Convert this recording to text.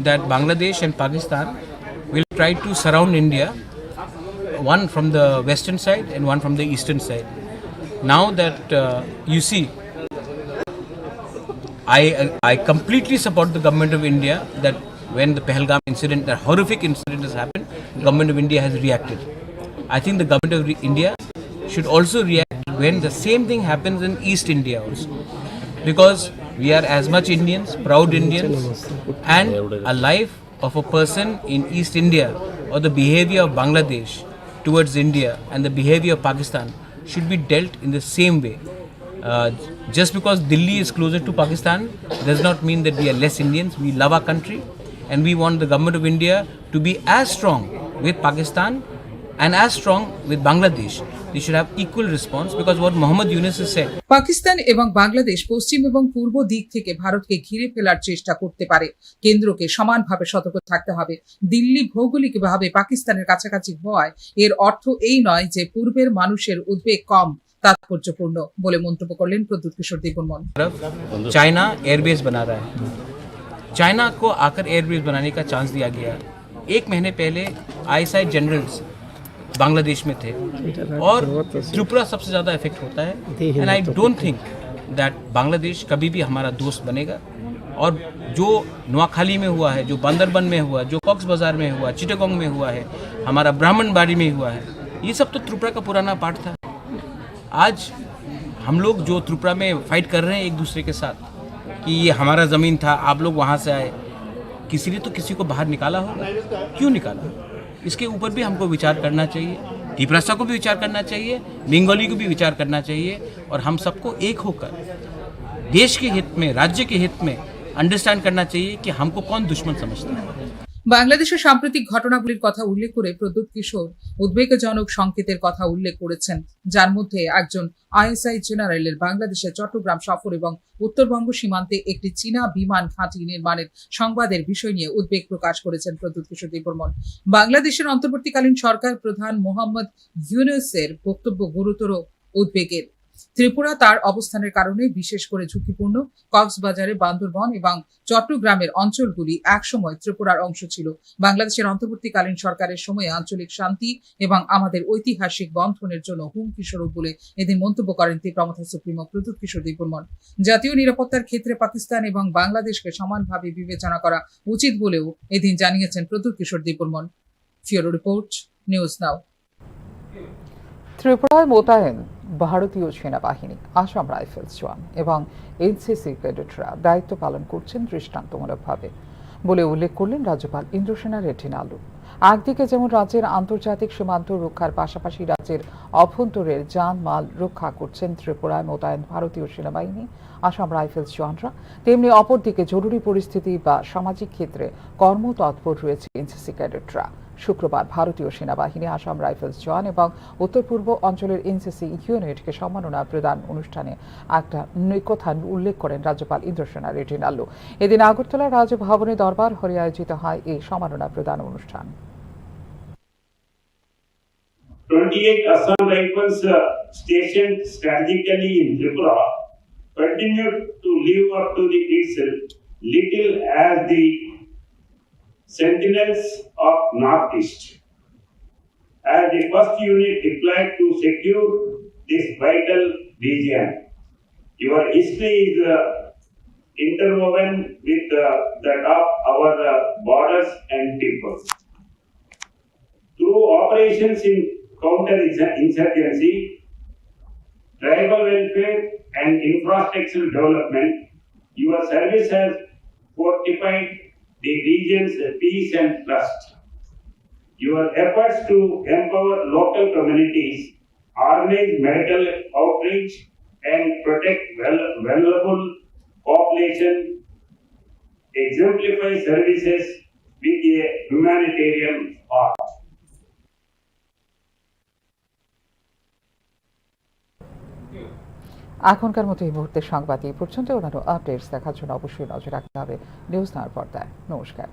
that Bangladesh and Pakistan will try to surround India, one from the western side and one from the eastern side. Now that you see, I completely support the government of India that when the Pahalgam incident, that horrific incident has happened, the government of India has reacted. I think the government of India should also react when the same thing happens in East India also. Because we are as much Indians, proud Indians, and a life of a person in East India or the behavior of Bangladesh towards India and the behavior of Pakistan should be dealt in the same way. Just because Delhi is closer to Pakistan does not mean that we are less Indians. We love our country and we want the government of India to be as strong with Pakistan and as strong with Bangladesh. They should have equal response because what Muhammad Yunus has said. Pakistan এবং বাংলাদেশ পশ্চিম এবং পূর্ব দিক থেকে ভারতকে ঘিরে ফেলার চেষ্টা করতে পারে। কেন্দ্রকে সমানভাবে সতর্ক থাকতে হবে। দিল্লি ভৌগোলিকভাবে পাকিস্তানের কাছাকাছি হওয়ায় এর অর্থ এই নয় যে পূর্বের মানুষের উদ্বেগ কম तात्पर्यपूर्ण बोले मंतव्य करलेन प्रद्युत किशोर देवबर्मन। चाइना एयरबेस बना रहा है, चाइना को आकर एयरबेस बनाने का चांस दिया गया। एक महीने पहले ISI जनरल्स बांग्लादेश में थे और त्रिपुरा सबसे ज़्यादा इफेक्ट होता है and I don't think that Bangladesh कभी भी हमारा दोस्त बनेगा। और जो नोआखाली में हुआ है, जो बांदरबन में हुआ, जो कॉक्स बाजार में हुआ, चिटागोंग में हुआ है, हमारा ब्राह्मणबाड़ी में हुआ है, ये सब तो त्रिपुरा का पुराना पार्ट था। आज हम लोग जो त्रिपुरा में फाइट कर रहे हैं एक दूसरे के साथ कि ये हमारा ज़मीन था, आप लोग वहाँ से आए, किसी ने तो किसी को बाहर निकाला होगा, क्यों निकाला? इसके ऊपर भी हमको विचार करना चाहिए, त्रिपुरा को भी विचार करना चाहिए, बंगाली को भी विचार करना चाहिए और हम सबको एक होकर देश के हित में, राज्य के हित में अंडरस्टैंड करना चाहिए कि हमको कौन दुश्मन समझता है। বাংলাদেশের সাম্প্রতিক ঘটনাগুলির কথা উল্লেখ করে প্রদ্যুৎ কিশোর উদ্বেগজনক সংকেতের কথা উল্লেখ করেছেন, যার মধ্যে একজন ISI জেনারেলের বাংলাদেশের চট্টগ্রাম সফর এবং উত্তরবঙ্গ সীমান্তে একটি চীনা বিমান ঘাঁটি নির্মাণের সংবাদের বিষয় নিয়ে উদ্বেগ প্রকাশ করেছেন প্রদ্যুৎ কিশোর দেববর্মন। বাংলাদেশের অন্তর্বর্তীকালীন সরকার প্রধান মোহাম্মদ ইউনূসের বক্তব্য গুরুতর উদ্বেগের। ত্রিপুরা তার অবস্থানের কারণে বিশেষ করে ঝুঁকিপূর্ণ। কক্সবাজারে বান্দরবন এবং চট্টগ্রামের অঞ্চলগুলি একসময় ত্রিপুরার অংশ ছিল। বাংলাদেশের অন্তর্বর্তীকালীন সরকারের সময়ে আঞ্চলিক শান্তি এবং আমাদের ঐতিহাসিক বন্ধনের জন্য হুমকি স্বরূপ বলে এদিন মন্তব্য করেন তীব্রমথা সুপ্রিমো প্রদ্যুৎ কিশোর দেববর্মন। জাতীয় নিরাপত্তার ক্ষেত্রে পাকিস্তান এবং বাংলাদেশকে সমানভাবে বিবেচনা করা উচিত বলেও এদিন জানিয়েছেন প্রদ্যুৎ কিশোর দেববর্মন। ফিওরো রিপোর্ট, নিউজ নাও। ত্রিপুরায় মোতায়েন ভারতীয় সেনাবাহিনী, আসাম রাইফেলস জওয়ান এবং NCC ক্যাডেটরা দায়িত্ব পালন করছেন দৃষ্টান্তমূলকভাবে বলে উল্লেখ করলেন রাজ্যপাল ইন্দ্রসেনা রেড্ডি নালু। একদিকে যেমন রাজ্যের আন্তর্জাতিক সীমান্ত রক্ষার পাশাপাশি রাজ্যের অভ্যন্তরের জানমাল রক্ষা করছেন ত্রিপুরায় মোতায়েন ভারতীয় সেনাবাহিনী, আসাম রাইফেলস জওয়ানরা, তেমনি অপরদিকে জরুরি পরিস্থিতি বা সামাজিক ক্ষেত্রে কর্মতৎপর রয়েছে NCC ক্যাডেটরা। শুক্রবার ভারতীয় সেনাবাহিনী, আসাম রাইফেলস জওয়ান এবং উত্তর পূর্ব অঞ্চলের NCC ইউনিটকে সম্মাননা প্রদান অনুষ্ঠানে একটা কথা উল্লেখ করেন রাজ্যপাল ইন্দ্রসেনা রেড্ডি নালু। এদিন আগরতলা রাজভবনে দরবার হলে আয়োজিত হয় এই সম্মাননা প্রদান অনুষ্ঠান। 28 Assam Rifles stationed strategically in Tripura continued to live up to its little as the sentinels of Northeast. As the first unit deployed to secure this vital region, your history is interwoven with that of our borders and people. Through operations in counter-insurgency, tribal welfare and infrastructural development, your service has fortified the region's peace and trust. Your efforts to empower local communities, organize medical outreach, and protect vulnerable population exemplify services with a humanitarian heart. এখনকার মতো এই মুহূর্তে সংবাদ এই পর্যন্ত। অন্যান্য updates দেখার জন্য অবশ্যই নজর রাখতে হবে নিউজ নাওর পর্দায়। নমস্কার।